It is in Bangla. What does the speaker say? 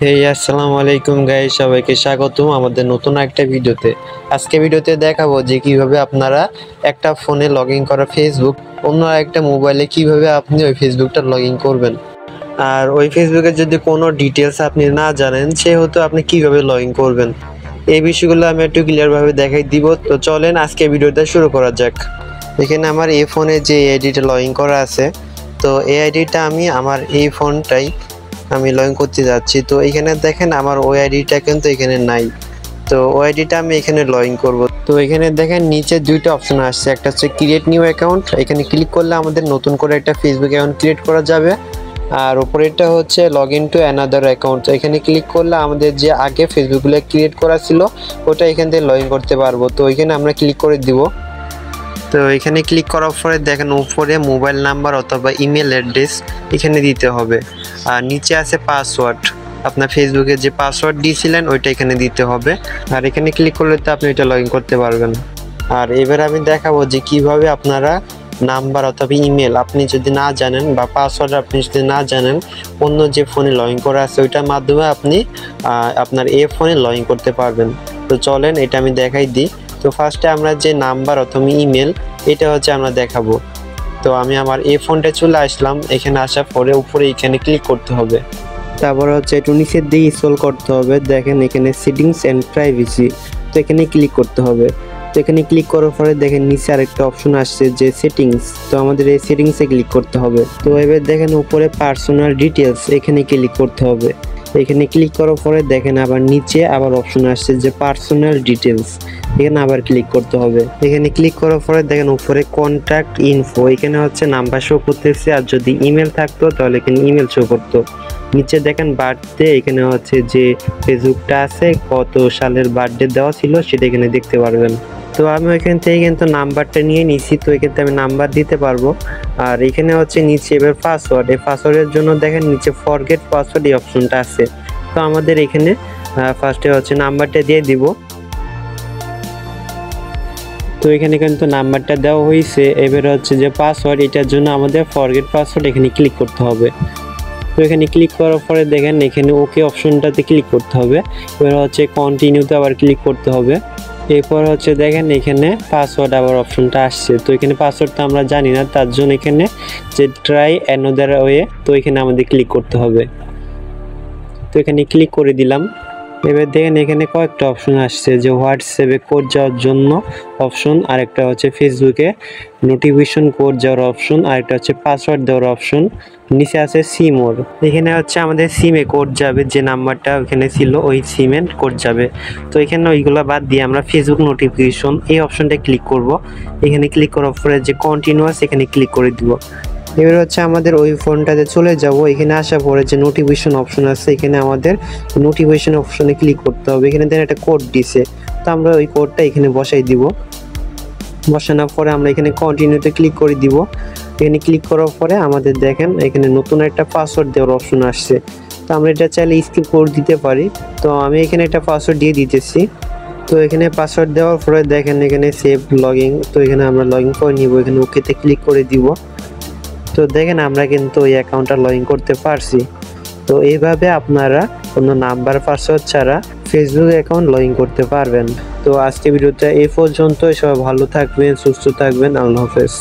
হেই আসসালামু আলাইকুম গাইস, সবাইকে স্বাগতম আমাদের নতুন একটা ভিডিওতে। আজকে ভিডিওতে দেখাবো যে কিভাবে আপনারা একটা ফোনে লগ ইন করা ফেসবুক অন্য একটা মোবাইলে কিভাবে আপনি ওই ফেসবুকটা লগ ইন করবেন। আর ওই ফেসবুকে যদি কোনো ডিটেলস আপনি না জানেন সেহেতু আপনি কিভাবে লগ ইন করবেন, এই বিষয়গুলো আমি একটু ক্লিয়ারভাবে দেখাই দিব। তো চলেন আজকে ভিডিওটা শুরু করা যাক। এখানে আমার এই ফোনে যে আইডিটা লগ ইন করা আছে, তো এই আইডিটা আমি আমার এই ফোনটাই আমি লগ ইন করতে যাচ্ছি। তো এখানে দেখেন আমার ওই আইডিটা কিন্তু এখানে নাই, তো ওই আইডিটা আমি এখানে লগ ইন করবো। তো এখানে দেখেন নিচে দুইটা অপশন আসছে, একটা হচ্ছে ক্রিয়েট নিউ অ্যাকাউন্ট, এখানে ক্লিক করলে আমাদের নতুন করে একটা ফেসবুক অ্যাকাউন্ট ক্রিয়েট করা যাবে। আর উপরেরটা হচ্ছে log in to another account, এখানে ক্লিক করলে আমাদের যে আগে ফেসবুকগুলো ক্রিয়েট করা ছিল ওটা এখান থেকে লগ ইন করতে পারবো। তো এখানে আমরা ক্লিক করে দিব। তো এখানে ক্লিক করার পরে দেখেন উপরে মোবাইল নাম্বার অথবা ইমেল অ্যাড্রেস এখানে দিতে হবে, আর নিচে আছে পাসওয়ার্ড, আপনার ফেসবুকে যে পাসওয়ার্ড দিয়েছিলেন ওইটা এখানে দিতে হবে। আর এখানে ক্লিক করলে তো আপনি এটা লগ ইন করতে পারবেন। আর এবার আমি দেখাবো যে কিভাবে আপনারা নাম্বার অথবা ইমেল আপনি যদি না জানেন বা পাসওয়ার্ড আপনি যদি না জানেন, অন্য যে ফোনে লগ ইন করা আছে ওইটার মাধ্যমে আপনি আপনার এই ফোনে লগ ইন করতে পারবেন। তো চলেন এটা আমি দেখাই দিই। তো ফার্স্টে আমরা যে নাম্বার অথবা ইমেল এটা হচ্ছে আমরা দেখাবো। তো আমি আমার এই ফোনটা চলে আসলাম, এখানে আসার পরে উপরে এখানে ক্লিক করতে হবে, তারপর হচ্ছে একটু নিচের দিকে স্ক্রল করতে হবে। দেখেন এখানে সেটিংস এন্ড প্রাইভেসি, তো এখানে ক্লিক করতে হবে। তো এখানে ক্লিক করার পরে দেখেন নিচে আরেকটা অপশন আসছে যে সেটিংস, তো আমাদের এই সেটিংসে ক্লিক করতে হবে। তো এবার দেখেন উপরে পার্সোনাল ডিটেলস, এখানে ক্লিক করতে হবে। এখানে ক্লিক করার পরে দেখেন আবার নিচে আবার অপশন আসছে যে পার্সোনাল ডিটেলস, এখানে আবার ক্লিক করতে হবে। এখানে ক্লিক করার পরে দেখেন উপরে কন্ট্যাক্ট ইনফো, এখানে হচ্ছে নাম্বার শো করতেছে, আর যদি ইমেল থাকতো তাহলে এখানে ইমেল শো করতো। নিচে দেখেন বার্থডে, এখানে হচ্ছে যে ফেসবুকটা আছে কত সালের বার্থডে দেওয়া ছিল সেটা এখানে দেখতে পারবেন। তো আমি ওইখান থেকে কিন্তু নাম্বারটা নিয়ে নিছি, তো এখান থেকে আমি নাম্বার দিতে পারবো। আর এখানে হচ্ছে নিচে এবার পাসওয়ার্ড, এই পাসওয়ার্ডের জন্য দেখেন নিচে ফরগেট পাসওয়ার্ড এই অপশনটা আছে। তো আমাদের এখানে ফার্স্টে হচ্ছে নাম্বারটা দিয়ে দিব। তো এখানে কিন্তু নাম্বারটা দেওয়া হয়েছে, এবার হচ্ছে যে পাসওয়ার্ড, এটার জন্য আমাদের ফরগেট পাসওয়ার্ড এখানে ক্লিক করতে হবে। তো এখানে ক্লিক করার পরে দেখেন এখানে ওকে অপশনটাতে ক্লিক করতে হবে। এবার হচ্ছে কন্টিনিউতে আবার ক্লিক করতে হবে। এরপর হচ্ছে দেখেন এখানে পাসওয়ার্ড আবার অপশনটা আসছে, তো এখানে পাসওয়ার্ডটা আমরা জানি না, তার জন্য এখানে যে ট্রাই অ্যানাদার ওয়ে, তো এখানে আমাদের ক্লিক করতে হবে। তো এখানে ক্লিক করে দিলাম। এবার দেখেন এখানে কয়েকটা অপশন আসছে, যে হোয়াটসঅ্যাপে কোড যাওয়ার জন্য অপশন, আরেকটা হচ্ছে ফেসবুকে নোটিফিকেশন কোড যাওয়ার অপশন, আরেকটা হচ্ছে পাসওয়ার্ড দেওয়ার অপশন, নিচে আছে সিম ওর, এখানে হচ্ছে আমাদের সিমে কোড যাবে, যে নাম্বারটা ওখানে ছিল ওই সিমে কোড যাবে। তো এখানে ওইগুলো বাদ দিয়ে আমরা ফেসবুক নোটিফিকেশন এই অপশনটা ক্লিক করব। এখানে ক্লিক করার পরে যে কন্টিনিউয়াস এখানে ক্লিক করে দিব। এবার হচ্ছে আমাদের ওই ফোনটাতে চলে যাব। এখানে আসার পরে যে নোটিফিকেশন অপশন আছে, এখানে আমাদের নোটিফিকেশন অপশনে ক্লিক করতে হবে। এখানে দেখেন একটা কোড দিছে, তো আমরা ওই কোডটা এখানে বসাই দিব। বসানোর পরে আমরা এখানে কন্টিনিউতে ক্লিক করে দিব। এখানে ক্লিক করার পরে আমাদের দেখেন এখানে নতুন একটা পাসওয়ার্ড দেওয়ার অপশন আসছে, তো আমরা এটা চাইলে স্কিপ করে দিতে পারি। তো আমি এখানে একটা পাসওয়ার্ড দিয়ে দিতেছি। তো এখানে পাসওয়ার্ড দেওয়ার পরে দেখেন এখানে সেভ লগইন, তো এখানে আমরা লগ ইন করে নিব। এখানে ওকেতে ক্লিক করে দিব। তো দেখেন আমরা কিন্তু ওই অ্যাকাউন্টটা লগ ইন করতে পারছি। তো এইভাবে আপনারা কোনো নাম্বার পাসওয়ার্ড ছাড়া ফেসবুক অ্যাকাউন্ট লগ ইন করতে পারবেন। তো আজকে ভিডিওটা এই পর্যন্ত, সবাই ভালো থাকবেন, সুস্থ থাকবেন, আল্লাহ হাফেজ।